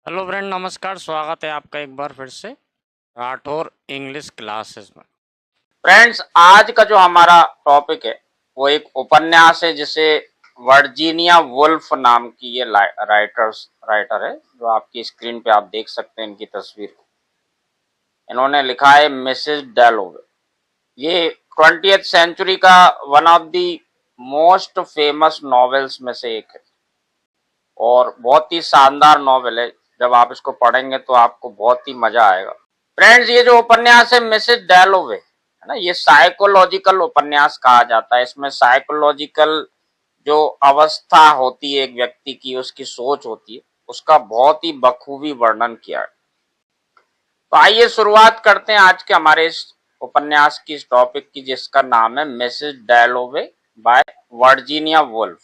Hello friend, नमस्कार। स्वागत है आपका एक बार फिर से राठौर इंग्लिश क्लासेस में। फ्रेंड्स, आज का जो हमारा टॉपिक है वो एक उपन्यास है जिसे वर्जीनिया वुल्फ नाम की ये राइटर है जो आपकी स्क्रीन पे आप देख सकते हैं इनकी तस्वीर को। इन्होंने लिखा है मिसेस डैलोवे। ये 20th सेंचुरी का one of the most famous novels में से एक है और बहुत ही शानदार नॉवेल है। जब आप इसको पढ़ेंगे तो आपको बहुत ही मजा आएगा। फ्रेंड्स, ये जो उपन्यास है मिसेस डैलोवे है ना, ये साइकोलॉजिकल उपन्यास कहा जाता है। इसमें साइकोलॉजिकल जो अवस्था होती है एक व्यक्ति की, उसकी सोच होती है, उसका बहुत ही बखूबी वर्णन किया है। तो आइए शुरुआत करते हैं आज के हमारे इस उपन्यास की, इस टॉपिक की, जिसका नाम है Mrs Dalloway by Virginia Woolf.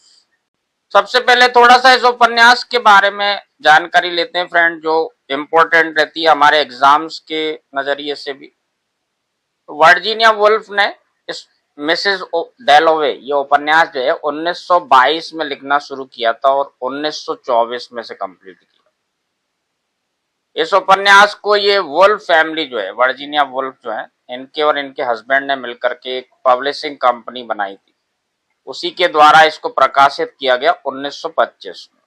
सबसे पहले थोड़ा सा इस उपन्यास के बारे में जानकारी लेते हैं फ्रेंड, जो इम्पोर्टेंट रहती है हमारे एग्जाम्स के नजरिए से भी। वर्जीनिया वुल्फ ने इस मिसेस डैलोवे ये उपन्यास जो है 1922 में लिखना शुरू किया था और 1924 में से कंप्लीट किया। इस उपन्यास को ये वुल्फ फैमिली जो है, वर्जीनिया वुल्फ जो है, इनके और इनके हस्बैंड ने मिलकर के एक पब्लिशिंग कंपनी बनाई थी। उसी के द्वारा इसको प्रकाशित किया गया 1925 में।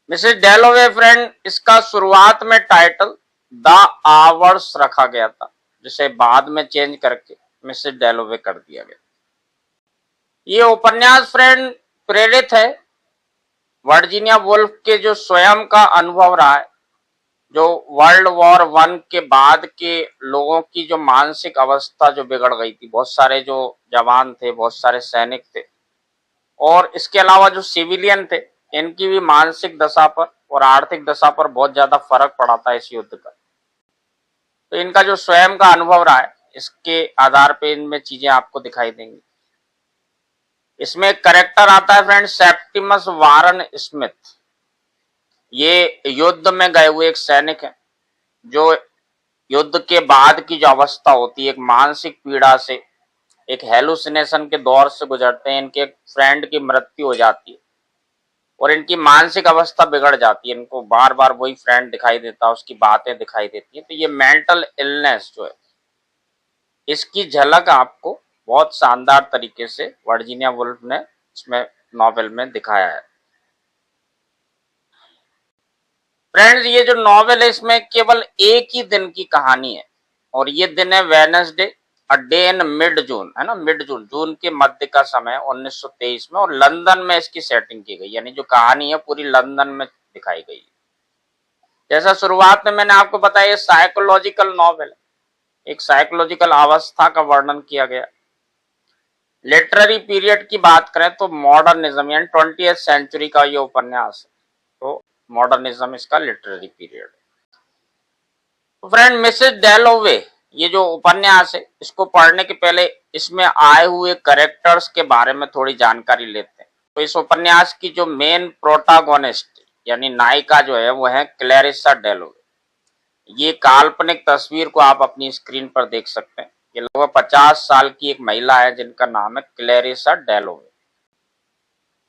मिसेस डैलोवे फ्रेंड, इसका शुरुआत में टाइटल द आवर्स रखा गया था, जिसे बाद में चेंज करके मिसेस डैलोवे कर दिया गया। ये उपन्यास फ्रेंड प्रेरित है वर्जीनिया वुल्फ के जो स्वयं का अनुभव रहा है, जो वर्ल्ड वॉर वन के बाद के लोगों की जो मानसिक अवस्था जो बिगड़ गई थी। बहुत सारे जो जवान थे, बहुत सारे सैनिक थे और इसके अलावा जो सिविलियन थे, इनकी भी मानसिक दशा पर और आर्थिक दशा पर बहुत ज्यादा फर्क पड़ा था इस युद्ध का। तो इनका जो स्वयं का अनुभव रहा है, इसके आधार पे इनमें चीजें आपको दिखाई देंगी। इसमें एक कैरेक्टर आता है फ्रेंड, सेप्टिमस वारन स्मिथ। ये युद्ध में गए हुए एक सैनिक है जो युद्ध के बाद की जो अवस्था होती है, एक मानसिक पीड़ा से, एक हेलुसिनेशन के दौर से गुजरते हैं। इनके एक फ्रेंड की मृत्यु हो जाती है और इनकी मानसिक अवस्था बिगड़ जाती है। इनको बार बार वही फ्रेंड दिखाई देता है, उसकी बातें दिखाई देती है। तो ये मेंटल इलनेस जो है, इसकी झलक आपको बहुत शानदार तरीके से वर्जीनिया वुल्फ ने इसमें नॉवेल में दिखाया है। फ्रेंड्स, ये जो नॉवेल है इसमें केवल एक ही दिन की कहानी है और ये दिन है Wednesday, a day in mid June, है ना, मिड जून, जून के मध्य का समय 1923 में, और लंदन में इसकी सेटिंग की गई। यानी जो कहानी है पूरी लंदन में दिखाई गई। जैसा शुरुआत में मैंने आपको बताया, साइकोलॉजिकल नॉवेल है। एक साइकोलॉजिकल अवस्था का वर्णन किया गया। लिटरेरी पीरियड की बात करें तो मॉडर्निज्म यानी 20th सेंचुरी का ये उपन्यास है। तो मॉडर्निज्म इसका लिटरेरी पीरियड है। तो फ्रेंड, मिसेस डैलोवे ये जो उपन्यास है, इसको पढ़ने के पहले इसमें आए हुए कैरेक्टर्स के बारे में थोड़ी जानकारी लेते हैं। तो इस उपन्यास की जो मेन प्रोटागोनिस्ट यानी नायिका जो है वो है क्लैरिसा डैलोवे। ये काल्पनिक तस्वीर को आप अपनी स्क्रीन पर देख सकते हैं। ये लगभग 50 साल की एक महिला है जिनका नाम है क्लैरिसा डैलोवे।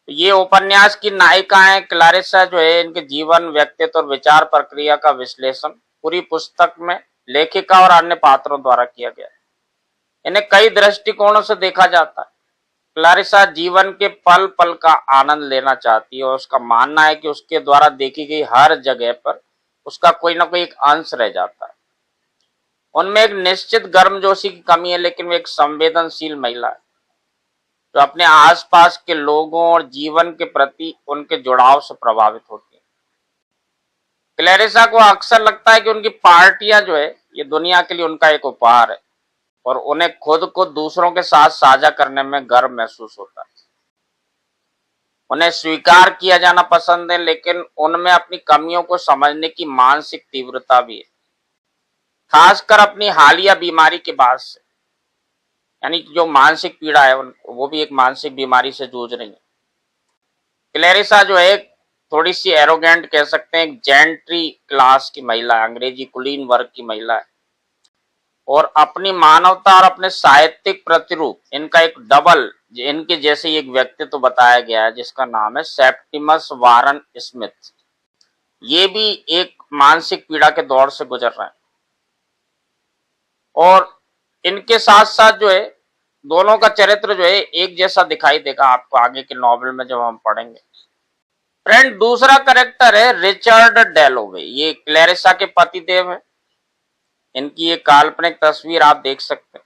तो ये उपन्यास की नायिका है क्लैरिसा जो है, इनके जीवन, व्यक्तित्व और विचार प्रक्रिया का विश्लेषण पूरी पुस्तक में लेखिका और अन्य पात्रों द्वारा किया गया है। इन्हें कई दृष्टिकोणों से देखा जाता है। क्लैरिसा जीवन के पल पल का आनंद लेना चाहती है और उसका मानना है कि उसके द्वारा देखी गई हर जगह पर उसका कोई ना कोई एक अंश रह जाता है। उनमें एक निश्चित गर्मजोशी की कमी है, लेकिन वो एक संवेदनशील महिला है जो अपने आसपास के लोगों और जीवन के प्रति उनके जुड़ाव से प्रभावित होती है। क्लैरिसा को अक्सर लगता है कि उनकी पार्टियां जो है ये दुनिया के लिए उनका एक उपहार है और उन्हें खुद को दूसरों के साथ साझा करने में गर्व महसूस होता है। उन्हें स्वीकार किया जाना पसंद है, लेकिन उनमें अपनी कमियों को समझने की मानसिक तीव्रता भी है, खासकर अपनी हालिया बीमारी के बाद से। यानी कि जो मानसिक पीड़ा है वो भी एक मानसिक बीमारी से जूझ रही है। क्लैरिसा जो है थोड़ी सी एरोगेंट कह सकते हैं, एक जेंट्री क्लास की महिला है, अंग्रेजी कुलीन वर्ग की महिला है और अपनी मानवता और अपने साहित्यिक प्रतिरूप, इनका एक डबल, इनके जैसे एक व्यक्तित्व बताया गया है जिसका नाम है सेप्टिमस वारन स्मिथ। ये भी एक मानसिक पीड़ा के दौर से गुजर रहे हैं। और इनके साथ साथ जो है दोनों का चरित्र जो है एक जैसा दिखाई देगा आपको आगे के नॉवेल में जब हम पढ़ेंगे। फ्रेंड, दूसरा कैरेक्टर है रिचर्ड डेलोवे। ये क्लैरिसा के पतिदेव हैं। इनकी एक काल्पनिक तस्वीर आप देख सकते हैं।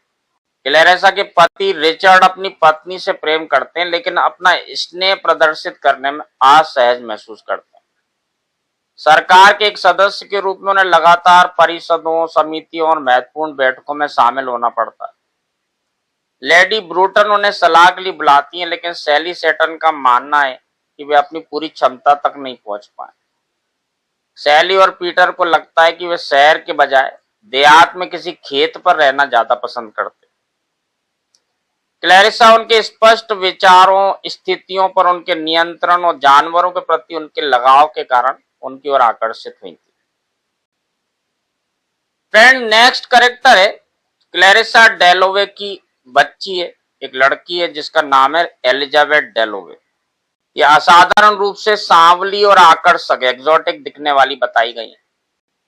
क्लैरिसा के पति रिचर्ड अपनी पत्नी से प्रेम करते हैं, लेकिन अपना स्नेह प्रदर्शित करने में असहज महसूस करते हैं। सरकार के एक सदस्य के रूप में उन्हें लगातार परिषदों, समितियों और महत्वपूर्ण बैठकों में शामिल होना पड़ता है। लेडी ब्रूटन उन्हें सलाह के लिए बुलाती हैं, लेकिन सैली सेटन का मानना है कि वे अपनी पूरी क्षमता तक नहीं पहुंच पाए। सैली और पीटर को लगता है कि वे शहर के बजाय देहात में किसी खेत पर रहना ज्यादा पसंद करते। क्लैरिसा उनके स्पष्ट विचारों, स्थितियों पर उनके नियंत्रण और जानवरों के प्रति उनके लगाव के कारण उनकी ओर आकर्षित हुई थी। फ्रेंड, नेक्स्ट कैरेक्टर है क्लैरिसा डेलोवे की बच्ची है, एक लड़की है जिसका नाम है एलिजाबेथ डेलोवे। ये असाधारण रूप से सांवली और आकर्षक, एक्सोटिक दिखने वाली बताई गई है।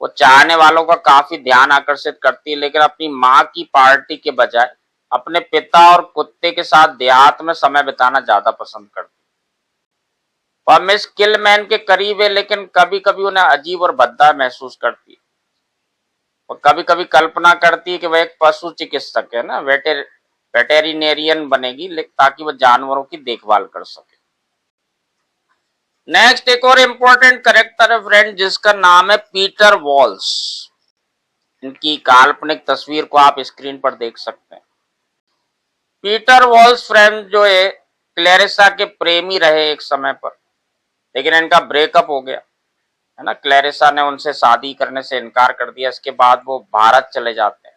वो चाहने वालों का काफी ध्यान आकर्षित करती है, लेकिन अपनी माँ की पार्टी के बजाय अपने पिता और कुत्ते के साथ देहात में समय बिताना ज्यादा पसंद करती है। वह मिस किलमैन के करीब है, लेकिन कभी कभी उन्हें अजीब और भद्दा महसूस करती है। वो कभी कभी कल्पना करती है कि वह एक पशु चिकित्सक है ना, वेटेरिनेरियन बनेगी, ताकि वह जानवरों की देखभाल कर सके। नेक्स्ट एक और इम्पोर्टेंट कैरेक्टर है फ्रेंड, जिसका नाम है पीटर वॉल्स। इनकी काल्पनिक तस्वीर को आप स्क्रीन पर देख सकते हैं। पीटर वॉल्स फ्रेंड जो है क्लैरिसा के प्रेमी रहे एक समय पर, लेकिन इनका ब्रेकअप हो गया है ना। क्लैरिसा ने उनसे शादी करने से इनकार कर दिया। इसके बाद वो भारत चले जाते हैं,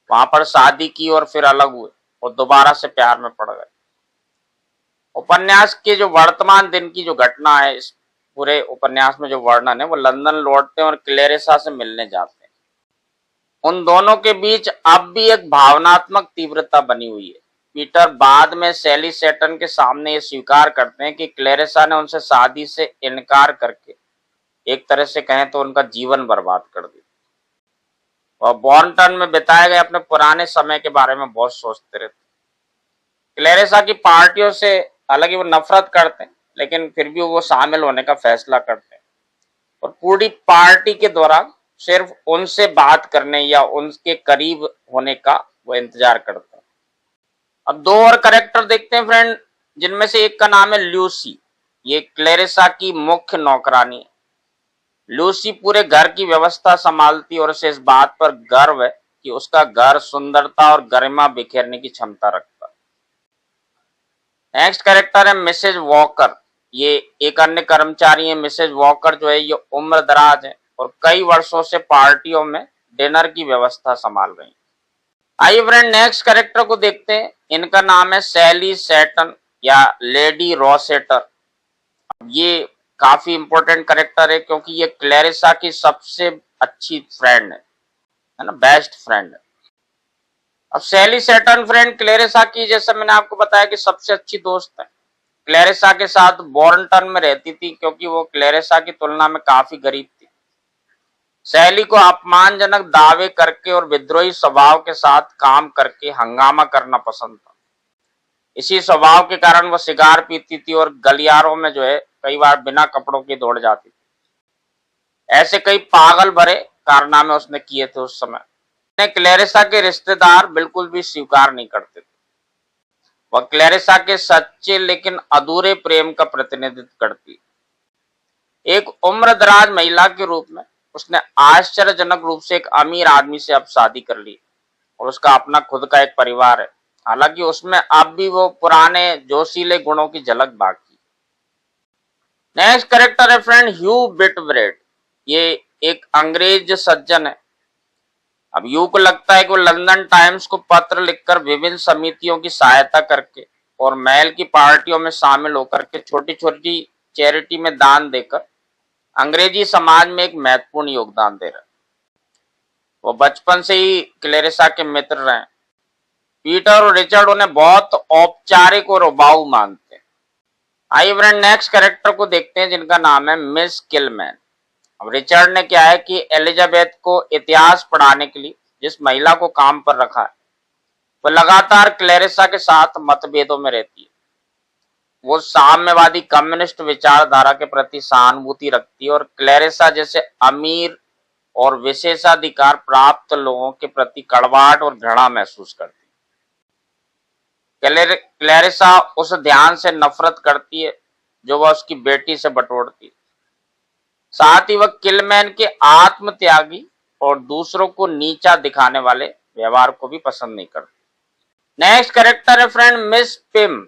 वहां पर शादी की और फिर अलग हुए और दोबारा से प्यार में पड़ गए। उपन्यास के जो वर्तमान दिन की जो घटना है, इस पूरे उपन्यास में जो वर्णन है, वो लंदन लौटते हैं और क्लैरिसा से मिलने जाते हैं। उन दोनों के बीच अब भी एक भावनात्मक तीव्रता बनी हुई है। पीटर बाद में सैली सेटन के सामने ये स्वीकार करते हैं कि क्लैरिसा ने उनसे शादी से इनकार करके एक तरह से कहें तो उनका जीवन बर्बाद कर दिया। और बॉर्नटन में बिताए गए अपने पुराने समय के बारे में बहुत सोचते रहते। क्लैरिसा की पार्टियों से हालांकि वो नफरत करते हैं, लेकिन फिर भी वो शामिल होने का फैसला करते हैं और पूरी पार्टी के दौरान सिर्फ उनसे बात करने या उनके करीब होने का वो इंतजार करते हैं। अब दो और कैरेक्टर देखते हैं फ्रेंड, जिनमें से एक का नाम है लूसी। ये क्लैरिसा की मुख्य नौकरानी है। लूसी पूरे घर की व्यवस्था संभालती और उसे इस बात पर गर्व है कि उसका घर सुंदरता और गरिमा बिखेरने की क्षमता रखता है। नेक्स्ट कैरेक्टर है मिसेज वॉकर। ये एक अन्य कर्मचारी है। मिसेज वॉकर जो है ये उम्र दराज है और कई वर्षों से पार्टियों में डिनर की व्यवस्था संभाल रही है। आइए फ्रेंड नेक्स्ट कैरेक्टर को देखते हैं। इनका नाम है सैली सेटन या लेडी रोसेटर। ये काफी इंपॉर्टेंट कैरेक्टर है क्योंकि ये क्लैरिसा की सबसे अच्छी फ्रेंड है ना, बेस्ट फ्रेंड है। अब सैली सेटन फ्रेंड क्लैरिसा की, जैसे मैंने आपको बताया कि सबसे अच्छी दोस्त है। क्लैरिसा के साथ बॉर्नटन में रहती थी क्योंकि वो क्लैरिसा की तुलना में काफी गरीब थी। सैली को अपमानजनक दावे करके और विद्रोही स्वभाव के साथ काम करके हंगामा करना पसंद था। इसी स्वभाव के कारण वो सिगार पीती थी और गलियारों में जो है कई बार बिना कपड़ों के दौड़ जाती थी। ऐसे कई पागल भरे कारनामे उसने किए थे उस समय। क्लैरिसा के रिश्तेदार बिल्कुल भी स्वीकार नहीं करते थे। वह क्लैरिसा के सच्चे लेकिन अधूरे प्रेम का प्रतिनिधित्व करती। एक उम्रदराज महिला के रूप में उसने आश्चर्यजनक रूप से एक अमीर आदमी से अब शादी कर ली और उसका अपना खुद का एक परिवार है। हालांकि उसमें अब भी वो पुराने जोशीले गुणों की झलक बाकी। नेक्स्ट कैरेक्टर है फ्रेंड ह्यू बिटब्रेड। ये एक अंग्रेज सज्जन है। अब ह्यू को लगता है कि वो लंदन टाइम्स को पत्र लिखकर विभिन्न समितियों की सहायता करके और महल की पार्टियों में शामिल होकर के छोटी छोटी चैरिटी में दान देकर अंग्रेजी समाज में एक महत्वपूर्ण योगदान दे रहा है। वो बचपन से ही क्लैरिसा के मित्र रहे। पीटर और रिचर्ड उन्हें बहुत औपचारिक और उबाऊ मानते हैं। आइए फ्रेंड नेक्स्ट कैरेक्टर को देखते हैं जिनका नाम है मिस किलमैन। अब रिचर्ड ने क्या है कि एलिजाबेथ को इतिहास पढ़ाने के लिए जिस महिला को काम पर रखा है वो लगातार क्लैरिसा के साथ मतभेदों में रहती है। वो साम्यवादी कम्युनिस्ट विचारधारा के प्रति सहानुभूति रखती है और क्लैरिसा जैसे अमीर और विशेषाधिकार प्राप्त लोगों के प्रति कड़वाहट और घृणा महसूस करती है। क्लैरिसा उस ध्यान से नफरत करती है जो वह उसकी बेटी से बटोरती है। साथ ही वह किलमैन के आत्मत्यागी और दूसरों को नीचा दिखाने वाले व्यवहार को भी पसंद नहीं करती। नेक्स्ट कैरेक्टर है friend miss Pym.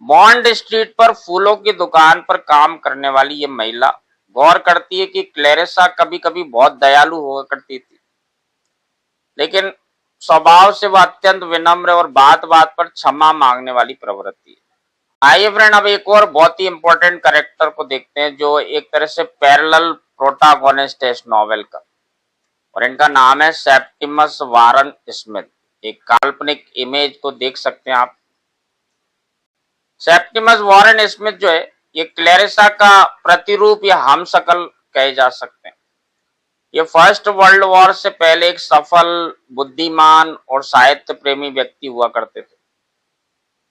Bond street पर फूलों की दुकान पर काम करने वाली ये महिला गौर करती है कि क्लैरिसा कभी कभी बहुत दयालु हुआ करती थी, लेकिन स्वभाव से वह अत्यंत विनम्र और बात बात पर क्षमा मांगने वाली प्रवृत्ति है। आइए फ्रेंड अब एक और बहुत ही इंपॉर्टेंट कैरेक्टर को देखते हैं जो एक तरह से पैरेलल प्रोटागोनिस्ट है इस नॉवेल का, और इनका नाम है सेप्टिमस वारन स्मिथ। एक काल्पनिक इमेज को देख सकते हैं आप। सेप्टिमस वारन स्मिथ जो है ये क्लैरिसा का प्रतिरूप या हमशक्ल कहे जा सकते हैं। ये फर्स्ट वर्ल्ड वॉर से पहले एक सफल, बुद्धिमान और साहित्य प्रेमी व्यक्ति हुआ करते थे।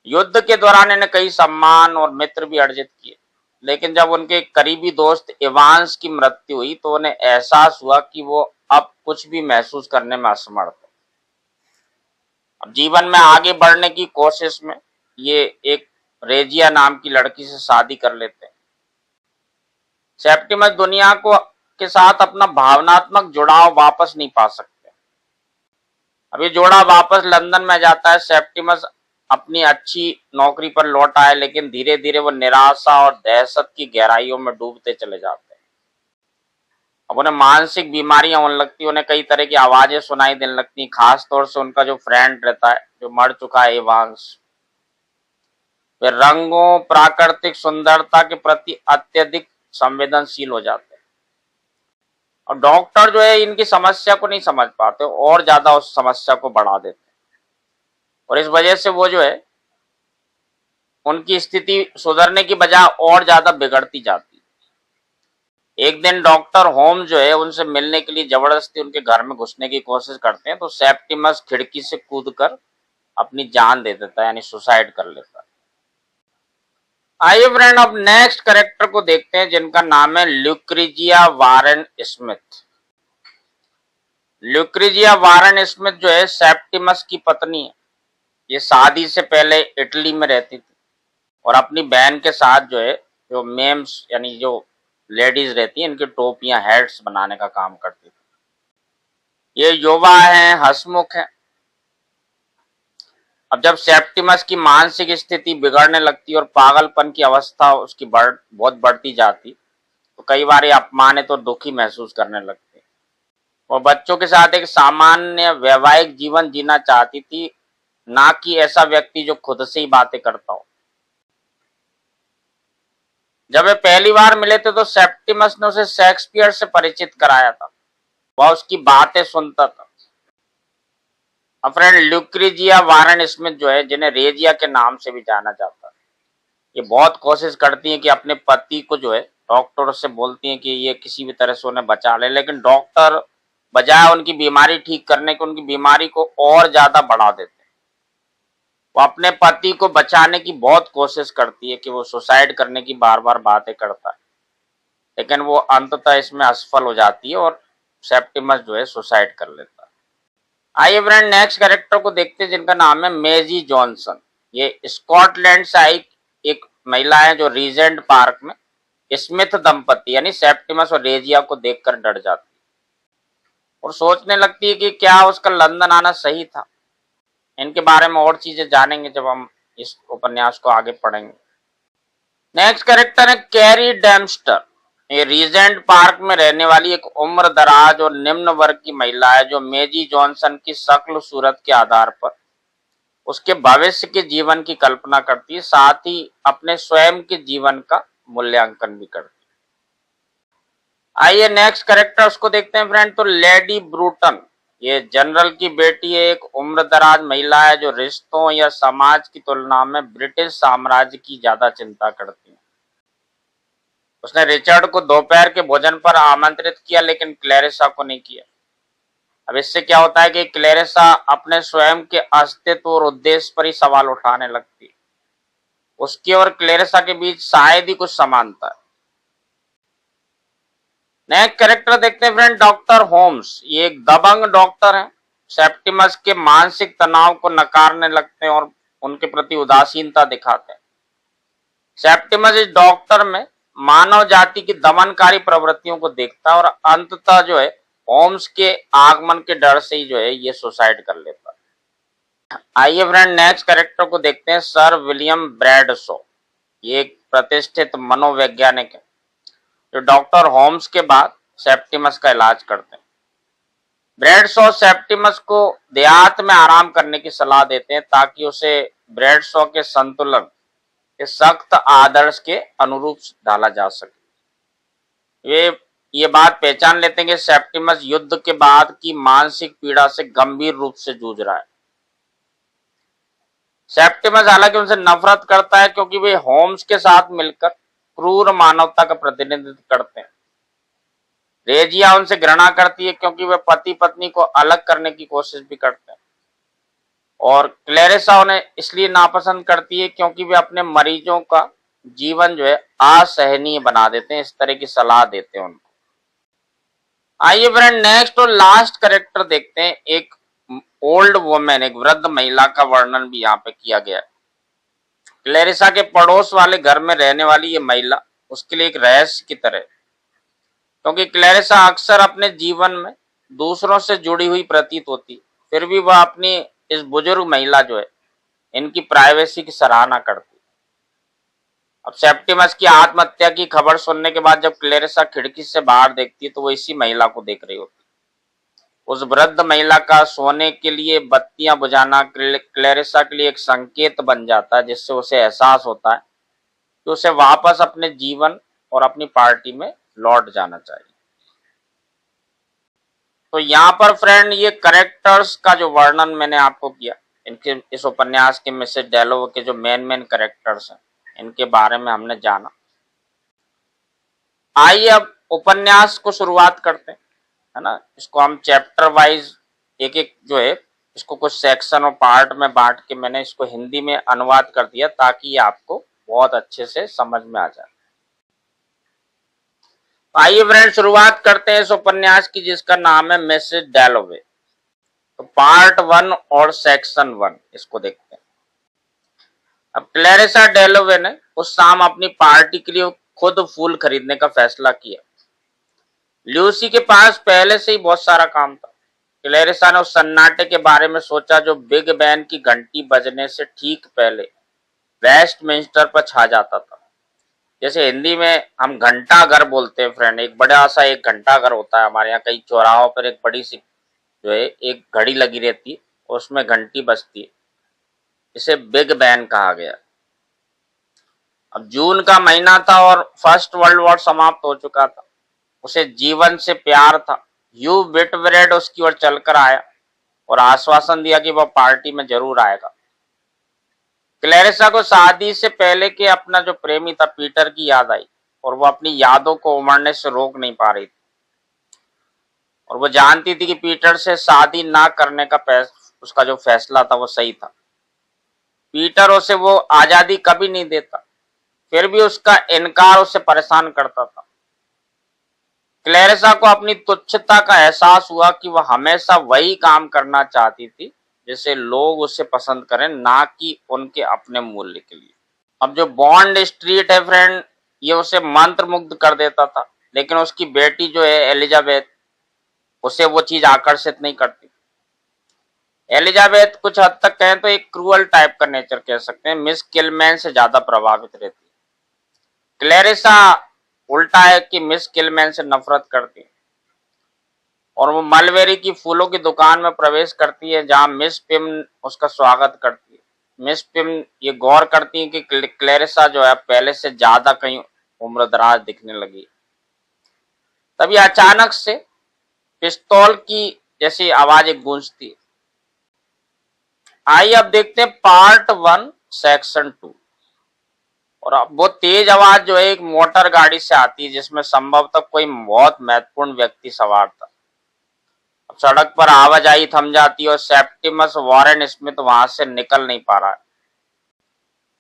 युद्ध के दौरान इन्हें कई सम्मान और मित्र भी अर्जित किए, लेकिन जब उनके करीबी दोस्त इवांस की मृत्यु हुई तो उन्हें एहसास हुआ कि वो अब कुछ भी महसूस करने में असमर्थ है। अब जीवन में आगे बढ़ने की कोशिश में ये एक रेजिया नाम की लड़की से शादी कर लेते हैं। सेप्टिमस दुनिया को के साथ अपना भावनात्मक जुड़ाव वापस नहीं पा सकते। अब ये जोड़ा वापस लंदन में जाता है। सेप्टिमस अपनी अच्छी नौकरी पर लौट आए, लेकिन धीरे धीरे वो निराशा और दहशत की गहराइयों में डूबते चले जाते हैं। अब उन्हें मानसिक बीमारियां होने लगती, उन्हें कई तरह की आवाजें सुनाई देने लगती, खास तौर से उनका जो फ्रेंड रहता है जो मर चुका है इवांस। वे रंगों, प्राकृतिक सुंदरता के प्रति अत्यधिक संवेदनशील हो जाते हैं, और डॉक्टर जो है इनकी समस्या को नहीं समझ पाते और ज्यादा उस समस्या को बढ़ा देते हैं, और इस वजह से वो जो है उनकी स्थिति सुधरने की बजाय और ज्यादा बिगड़ती जाती है। एक दिन डॉक्टर होम जो है उनसे मिलने के लिए जबरदस्ती उनके घर में घुसने की कोशिश करते हैं, तो सेप्टिमस खिड़की से कूदकर अपनी जान दे देता है, यानी सुसाइड कर लेता है। आइए फ्रेंड अब नेक्स्ट कैरेक्टर को देखते हैं जिनका नाम है ल्यूक्रिजिया वारन स्मिथ। ल्यूक्रिजिया वारन स्मिथ जो है सेप्टिमस की पत्नी है। ये शादी से पहले इटली में रहती थी और अपनी बहन के साथ जो है जो मेम्स यानी जो लेडीज रहती हैं इनकी टोपियां, हेड्स बनाने का काम करती थी। ये युवा हैं, हंसमुख हैं। अब जब सेप्टिमस की मानसिक स्थिति बिगड़ने लगती और पागलपन की अवस्था उसकी बहुत बढ़ती जाती, तो कई बार ये अपमानित और दुखी महसूस करने लगती। वो बच्चों के साथ एक सामान्य वैवाहिक जीवन जीना चाहती थी, ना कि ऐसा व्यक्ति जो खुद से ही बातें करता हो। जब वे पहली बार मिले थे तो सेप्टिमस ने उसे शेक्सपियर से परिचित कराया था। वह उसकी बातें सुनता था। अब फ्रेंड ल्यूक्रिजिया वारन स्मिथ जो है, जिन्हें रेजिया के नाम से भी जाना जाता है, ये बहुत कोशिश करती है कि अपने पति को जो है डॉक्टर से बोलती है कि ये किसी भी तरह से उन्हें बचा ले, लेकिन डॉक्टर बजाय उनकी बीमारी ठीक करने के उनकी बीमारी को और ज्यादा बढ़ा देते हैं। वो अपने पति को बचाने की बहुत कोशिश करती है कि वो सुसाइड करने की बार बार बातें करता है, लेकिन वो अंततः इसमें असफल हो जाती है और सेप्टिमस जो है सुसाइड कर लेता है। आइए फ्रेंड नेक्स्ट कैरेक्टर को देखते हैं जिनका नाम है मेजी जॉनसन। ये स्कॉटलैंड से आई एक महिला है जो रीजेंट पार्क में स्मिथ दंपति यानी सेप्टिमस और रेजिया को देखकर डर जाती है और सोचने लगती है कि क्या उसका लंदन आना सही था। इनके बारे में और चीजें जानेंगे जब हम इस उपन्यास को आगे पढ़ेंगे। नेक्स्ट कैरेक्टर है कैरी डेम्स्टर। ये रीजेंट पार्क में रहने वाली एक उम्र दराज और निम्न वर्ग की महिला है जो मेजी जॉनसन की शक्ल सूरत के आधार पर उसके भविष्य के जीवन की कल्पना करती है, साथ ही अपने स्वयं के जीवन का मूल्यांकन भी करती है। आइए नेक्स्ट कैरेक्टर उसको देखते हैं फ्रेंड। तो लेडी ब्रूटन, ये जनरल की बेटी है, एक उम्र दराज महिला है जो रिश्तों या समाज की तुलना में ब्रिटिश साम्राज्य की ज्यादा चिंता करती है। उसने रिचर्ड को दोपहर के भोजन पर आमंत्रित किया, लेकिन क्लैरिसा को नहीं किया। अब इससे क्या होता है कि क्लैरिसा अपने स्वयं के अस्तित्व और उद्देश्य पर ही सवाल उठाने लगती है। उसकी और क्लैरिसा के बीच शायद ही कुछ समानता है। नेक्स्ट कैरेक्टर देखते हैं फ्रेंड, डॉक्टर होम्स। ये एक दबंग डॉक्टर है। सेप्टिमस के मानसिक तनाव को नकारने लगते हैं और उनके प्रति उदासीनता दिखाते हैं। सेप्टिमस इस डॉक्टर में मानव जाति की दमनकारी प्रवृत्तियों को देखता है और अंततः जो है होम्स के आगमन के डर से ही जो है ये सुसाइड कर लेता है। आइए फ्रेंड नेक्स्ट कैरेक्टर को देखते हैं, सर विलियम ब्रैडशॉ। ये एक प्रतिष्ठित मनोवैज्ञानिक है जो डॉक्टर होम्स के बाद सेप्टिमस का इलाज करते हैं। ब्रैडशॉ सेप्टिमस को देहात में आराम करने की सलाह देते हैं ताकि उसे ब्रैडशॉ के संतुलन के सख्त आदर्श के अनुरूप ढाला जा सके। ये बात पहचान लेते हैं कि सेप्टिमस युद्ध के बाद की मानसिक पीड़ा से गंभीर रूप से जूझ रहा है। सेप्टिमस हालांकि उनसे नफरत करता है क्योंकि वे होम्स के साथ मिलकर क्रूर मानवता का प्रतिनिधित्व करते हैं। रेजिया उनसे घृणा करती है क्योंकि वे पति पत्नी को अलग करने की कोशिश भी करते हैं, और क्लैरिसा उन्हें इसलिए नापसंद करती है क्योंकि वे अपने मरीजों का जीवन जो है असहनीय बना देते हैं। इस तरह की सलाह देते हैं उनको। आइए फ्रेंड नेक्स्ट और लास्ट कैरेक्टर देखते हैं, एक ओल्ड वुमेन, एक वृद्ध महिला का वर्णन भी यहाँ पे किया गया है। क्लैरिसा के पड़ोस वाले घर में रहने वाली ये महिला उसके लिए एक रहस्य की तरह, क्योंकि क्लैरिसा अक्सर अपने जीवन में दूसरों से जुड़ी हुई प्रतीत होती, फिर भी वह अपनी इस बुजुर्ग महिला जो है इनकी प्राइवेसी की सराहना करती। अब सेप्टिमस की आत्महत्या की खबर सुनने के बाद जब क्लैरिसा खिड़की से बाहर देखती है तो वो इसी महिला को देख रही होती। उस वृद्ध महिला का सोने के लिए बत्तियां बुझाना क्लैरिसा के लिए एक संकेत बन जाता है, जिससे उसे एहसास होता है कि उसे वापस अपने जीवन और अपनी पार्टी में लौट जाना चाहिए। तो यहाँ पर फ्रेंड ये कैरेक्टर्स का जो वर्णन मैंने आपको किया, इनके इस उपन्यास के मिसेस डेलो के जो मेन कैरेक्टर्स हैं इनके बारे में हमने जाना। आइए अब उपन्यास को शुरुआत करते हैं, है ना। इसको हम चैप्टर वाइज एक एक जो है इसको कुछ सेक्शन और पार्ट में बांट के मैंने इसको हिंदी में अनुवाद कर दिया ताकि ये आपको बहुत अच्छे से समझ में आ जाए। आइए फ्रेंड शुरुआत करते हैं इस उपन्यास की जिसका नाम है मिसेस डैलोवे। तो पार्ट 1 और सेक्शन 1 इसको देखते हैं। अब क्लैरिसा डैलोवे ने उस शाम अपनी पार्टी के लिए खुद फूल खरीदने का फैसला किया। ल्यूसी के पास पहले से ही बहुत सारा काम था। क्लैरिसा ने उस सन्नाटे के बारे में सोचा जो बिग बैन की घंटी बजने से ठीक पहले वेस्टमिंस्टर पर छा जाता था। जैसे हिंदी में हम घंटा घर बोलते हैं फ्रेंड, एक बड़ा सा एक घंटा घर होता है हमारे यहाँ। कई चौराहों पर एक बड़ी सी जो है एक घड़ी लगी रहती है और उसमें घंटी बजती है, इसे बिग बैन कहा गया। अब जून का महीना था और फर्स्ट वर्ल्ड वॉर समाप्त हो चुका था। उसे जीवन से प्यार था। यू बिटब्रेड उसकी ओर चलकर आया और आश्वासन दिया कि वह पार्टी में जरूर आएगा। क्लैरिसा को शादी से पहले के अपना जो प्रेमी था पीटर की याद आई और वो अपनी यादों को उमड़ने से रोक नहीं पा रही थी, और वो जानती थी कि पीटर से शादी ना करने का उसका जो फैसला था वो सही था। पीटर उसे वो आजादी कभी नहीं देता, फिर भी उसका इनकार उसे परेशान करता था। क्लैरिसा को अपनी तुच्छता का एहसास हुआ कि वह हमेशा वही काम करना चाहती थी जिसे लोग उसे पसंद करें, ना कि उनके अपने मूल्य के लिए। अब जो बॉन्ड स्ट्रीट है फ्रेंड, ये उसे मंत्रमुग्ध कर देता था, लेकिन उसकी बेटी जो है एलिजाबेथ, उसे वो चीज आकर्षित नहीं करती। एलिजाबेथ कुछ हद तक कहें तो एक क्रूअल टाइप का नेचर कह सकते हैं, मिस किलमैन से ज्यादा प्रभावित रहती है। क्लैरिसा उल्टा है कि मिस किलमैन से नफरत करती है और वो मलबेरी की फूलों की दुकान में प्रवेश करती है जहां मिस पिम उसका स्वागत करती है। मिस पिम ये गौर करती है कि क्लैरिसा जो है पहले से ज्यादा कहीं उम्रदराज दिखने लगी। तभी अचानक से पिस्तौल की जैसी आवाज एक गूंजती है। आइए अब देखते हैं पार्ट 1 सेक्शन 2। और अब वो तेज आवाज जो है एक मोटर गाड़ी से आती है जिसमें संभवतः कोई बहुत महत्वपूर्ण व्यक्ति सवार था। अब सड़क पर आवाजाही थम जाती है और सेप्टिमस वॉरेन स्मिथ वहां से निकल नहीं पा रहा है।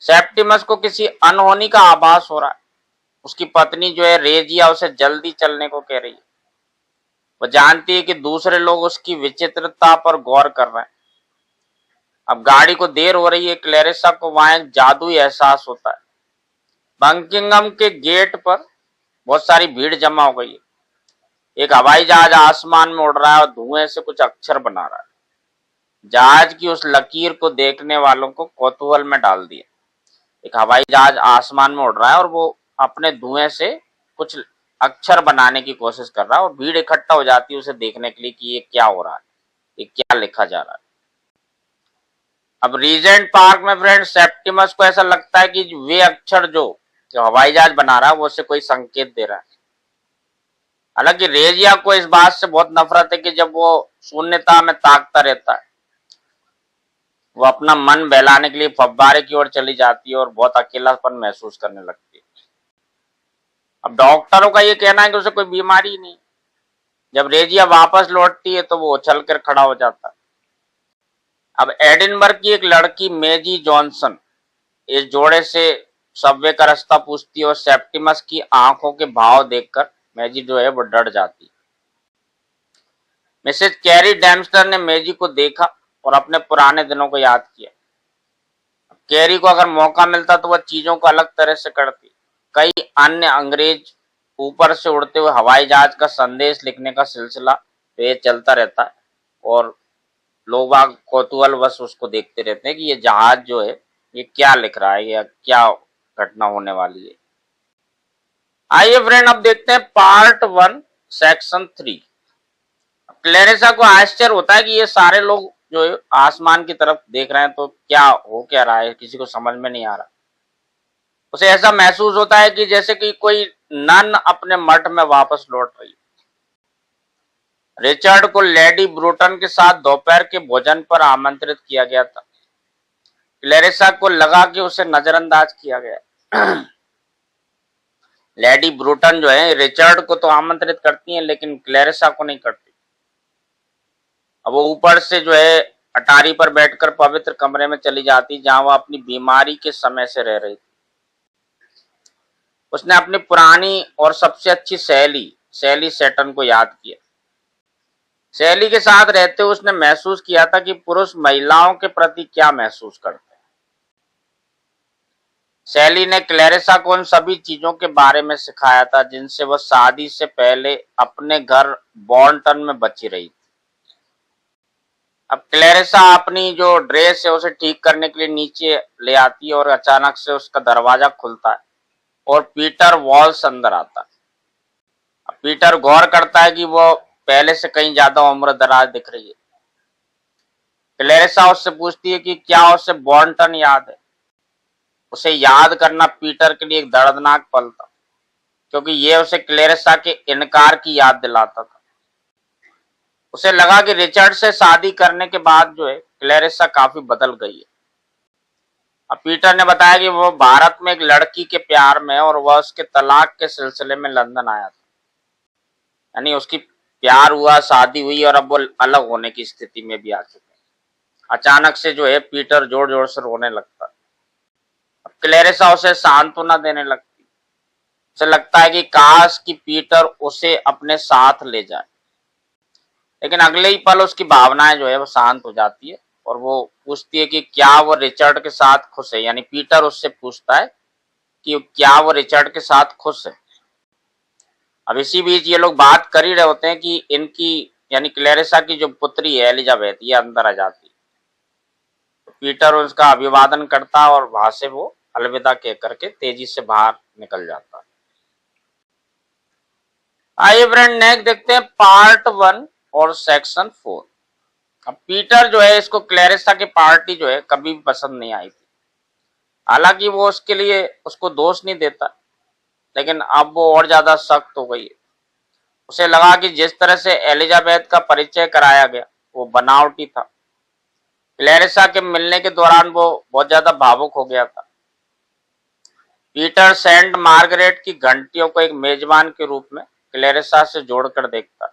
सेप्टिमस को किसी अनहोनी का आभास हो रहा है। उसकी पत्नी जो है रेजिया उसे जल्दी चलने को कह रही है। वो जानती है कि दूसरे लोग उसकी विचित्रता पर गौर कर रहे हैं। अब गाड़ी को देर हो रही है। क्लेरिसा को वहां एक जादुई एहसास होता है। बकिंघम के गेट पर बहुत सारी भीड़ जमा हो गई है। एक हवाई जहाज आसमान में उड़ रहा है और धुएं से कुछ अक्षर बना रहा है। जहाज की उस लकीर को देखने वालों को कौतूहल में डाल दिया। एक हवाई जहाज आसमान में उड़ रहा है और वो अपने धुएं से कुछ अक्षर बनाने की कोशिश कर रहा है और भीड़ इकट्ठा हो जाती है उसे देखने के लिए कि ये क्या हो रहा है, ये क्या लिखा जा रहा है। अब रीजेंट पार्क में फ्रेंड सेप्टिमस को ऐसा लगता है कि वे अक्षर जो हवाई जहाज बना रहा है वो उसे कोई संकेत दे रहा है। हालांकि रेजिया को इस बात से बहुत नफरत है कि जब वो शून्यता में ताकता रहता है, वो अपना मन बहलाने के लिए फव्वारे की ओर चली जाती है और बहुत अकेलापन महसूस करने लगती है। अब डॉक्टरों का ये कहना है कि उसे कोई बीमारी नहीं। जब रेजिया वापस लौटती है तो वो उछल कर खड़ा हो जाता है। अब एडिनबर्ग की एक लड़की मेजी जॉनसन इस जोड़े से सबवे का रास्ता पूछती है और सेप्टिमस की आंखों के भाव देखकर मेजी जो है वो डर जाती है। मिसेज कैरी डेम्स्टर ने मेजी को देखा और अपने पुराने दिनों को याद किया। कैरी को अगर मौका मिलता तो वह चीजों को अलग तरह से करती। कई अन्य अंग्रेज ऊपर से उड़ते हुए हवाई जहाज का संदेश लिखने का सिलसिला तो ये चलता रहता है और लोग बाग कौतूहलवश उसको देखते रहते हैं कि ये जहाज जो है ये क्या लिख रहा है या क्या घटना होने वाली है। आइए फ्रेंड अब देखते हैं पार्ट 1 सेक्शन 3। क्लेरिसा को आश्चर्य होता है कि ये सारे लोग जो आसमान की तरफ देख रहे हैं तो क्या रहा है, किसी को समझ में नहीं आ रहा। उसे ऐसा महसूस होता है कि जैसे कि कोई नन अपने मठ में वापस लौट रही है। रिचर्ड को लेडी ब्रूटन के साथ दोपहर के भोजन पर आमंत्रित किया गया था। क्लेरिसा को लगा कि उसे नजरअंदाज किया गया। लेडी ब्रूटन जो है रिचर्ड को तो आमंत्रित करती हैं लेकिन क्लेरिसा को नहीं करती। अब वो ऊपर से जो है अटारी पर बैठकर पवित्र कमरे में चली जाती जहां वो अपनी बीमारी के समय से रह रही थी। उसने अपनी पुरानी और सबसे अच्छी सहेली सेटन को याद किया। सहेली के साथ रहते हुए उसने महसूस किया था कि पुरुष महिलाओं के प्रति क्या महसूस करते हैं। सहेली ने क्लेरिसा को उन सभी चीजों के बारे में सिखाया था जिनसे वह शादी से पहले अपने घर बॉन्टन में बची रही थी। अब क्लेरिसा अपनी जो ड्रेस है उसे ठीक करने के लिए नीचे ले आती है और अचानक से उसका दरवाजा खुलता है और पीटर वॉल्स अंदर आता है। अब पीटर गौर करता है कि वो पहले से कहीं ज्यादा उम्र दराज दिख रही है। क्लेरिसा उससे पूछती है कि क्या उसे बॉन्टन याद है। उसे याद करना पीटर के लिए एक दर्दनाक पल था क्योंकि ये उसे क्लेरिसा के इनकार की याद दिलाता था। उसे लगा कि रिचर्ड से शादी करने के बाद जो है क्लेरिसा काफी बदल गई है। अब पीटर ने बताया कि वो भारत में एक लड़की के प्यार में और वह उसके तलाक के सिलसिले में लंदन आया था। यानी उसकी प्यार हुआ, शादी हुई और अब वो अलग होने की स्थिति में भी आ चुके हैं। अचानक से जो है पीटर जोर जोर से रोने लगता है। अब क्लेरिसा उसे सांत्वना देने लगती। उसे लगता है कि काश कि पीटर उसे अपने साथ ले जाए, लेकिन अगले ही पल उसकी भावनाएं जो है वो शांत हो जाती है और वो पूछती है कि क्या वो रिचर्ड के साथ खुश है। यानी पीटर उससे पूछता है कि क्या वो रिचर्ड के साथ खुश है। अब इसी बीच ये लोग बात कर ही रहे होते हैं कि इनकी यानी क्लेरिसा की जो पुत्री है एलिजाबेथ ये अंदर आ जाती है। तो पीटर उसका अभिवादन करता और वहां से वो अलविदा कह करके तेजी से बाहर निकल जाता है। आइए फ्रेंड नेक्स्ट देखते हैं पार्ट 1 और सेक्शन 4। अब पीटर जो है इसको क्लेरिसा की पार्टी जो है कभी भी पसंद नहीं आई थी। हालांकि वो उसके लिए उसको दोष नहीं देता, लेकिन अब वो और ज्यादा सख्त हो गई है। उसे लगा कि जिस तरह से एलिजाबेथ का परिचय कराया गया वो बनावटी था। क्लेरिसा के मिलने के दौरान वो बहुत ज्यादा भावुक हो गया था। पीटर सेंट मार्गरेट की घंटियों को एक मेजबान के रूप में क्लेरिसा से जोड़कर देखता।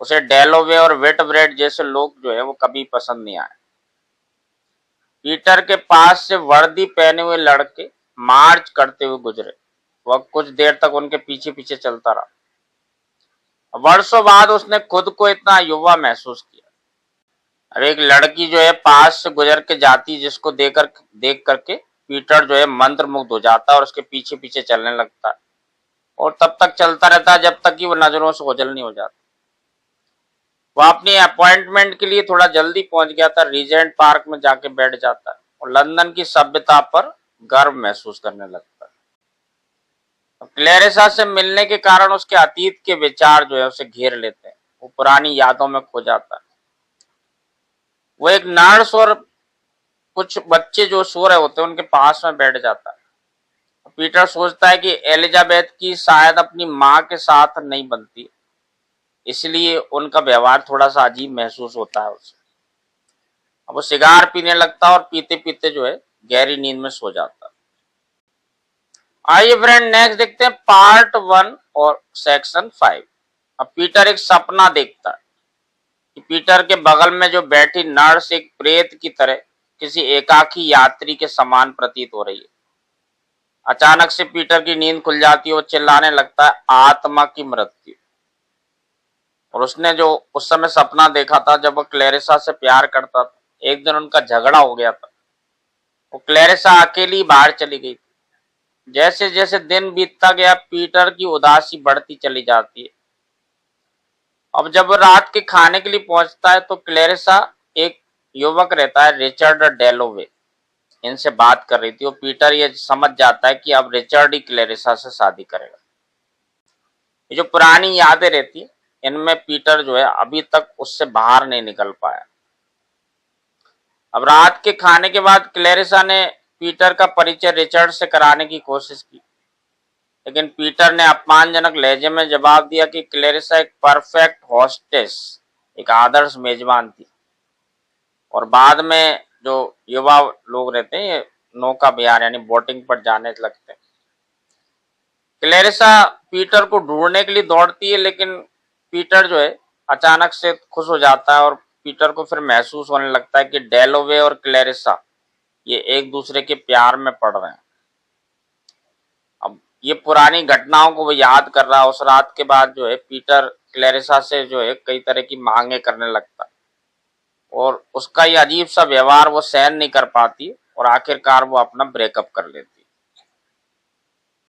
उसे डेलोवे और वेटब्रेड जैसे लोग जो है वो कभी पसंद नहीं आए। पीटर के पास से वर्दी पहने हुए लड़के मार्च करते हुए गुजरे। वह कुछ देर तक उनके पीछे पीछे चलता रहा। वर्षों बाद उसने खुद को इतना युवा महसूस किया। अब एक लड़की जो है पास से गुजर के जाती, जिसको देख करके पीटर जो है मंत्रमुग्ध हो जाता और उसके पीछे पीछे चलने लगता है और तब तक चलता रहता है जब तक कि वो नजरों से ओझल नहीं हो जाता। वह अपनी अपॉइंटमेंट के लिए थोड़ा जल्दी पहुंच गया था। रीजेंट पार्क में जाके बैठ जाता है और लंदन की सभ्यता पर गर्व महसूस करने लगता है। क्लेरिसा से मिलने के कारण उसके अतीत के विचार जो है उसे घेर लेते हैं। वो पुरानी यादों में खो जाता है। वो एक नर्स और कुछ बच्चे जो सो रहे होते हैं उनके पास में बैठ जाता है। पीटर सोचता है कि एलिजाबेथ की शायद अपनी माँ के साथ नहीं बनती, इसलिए उनका व्यवहार थोड़ा सा अजीब महसूस होता है उसे। अब वो सिगार पीने लगता है और पीते पीते जो है गहरी नींद में सो जाता है। आइए फ्रेंड नेक्स्ट देखते हैं पार्ट 1 और सेक्शन 5। अब पीटर एक सपना देखता है कि पीटर के बगल में जो बैठी नर्स एक प्रेत की तरह किसी एकाकी यात्री के समान प्रतीत हो रही है। अचानक से पीटर की नींद खुल जाती है। वो चिल्लाने लगता है, आत्मा की मृत्यु। और उसने जो उस समय सपना देखा था जब वो क्लेरिसा से प्यार करता था, एक दिन उनका झगड़ा हो गया था। वो क्लेरिसा अकेली बाहर चली गई थी। जैसे जैसे दिन बीतता गया पीटर की उदासी बढ़ती चली जाती है। अब जब वो रात के खाने के लिए पहुंचता है तो क्लेरिसा एक युवक रहता है रिचर्ड डेलोवे, इनसे बात कर रही थी। वो पीटर ये समझ जाता है कि अब रिचर्ड ही क्लेरिसा से शादी करेगा। ये जो पुरानी यादें रहती है इनमें पीटर जो है अभी तक उससे बाहर नहीं निकल पाया। अब रात के खाने के बाद क्लेरिसा ने पीटर का परिचय रिचर्ड से कराने की कोशिश की, लेकिन पीटर ने अपमानजनक लहजे में जवाब दिया कि क्लेरिसा एक परफेक्ट होस्टेस, एक आदर्श मेजबान थी। और बाद में जो युवा लोग रहते हैं ये नौका विहार यानी बोटिंग पर जाने लगते हैं। क्लेरिसा पीटर को ढूंढने के लिए दौड़ती है, लेकिन पीटर जो है अचानक से खुश हो जाता है और पीटर को फिर महसूस होने लगता है कि डेलोवे और क्लेरिसा ये एक दूसरे के प्यार में पड़ रहे हैं। अब ये पुरानी घटनाओं को वो याद कर रहा है। उस रात के बाद जो है पीटर क्लेरिसा से जो है कई तरह की मांगे करने लगता है और उसका ये अजीब सा व्यवहार वो सहन नहीं कर पाती और आखिरकार वो अपना ब्रेकअप कर लेती है।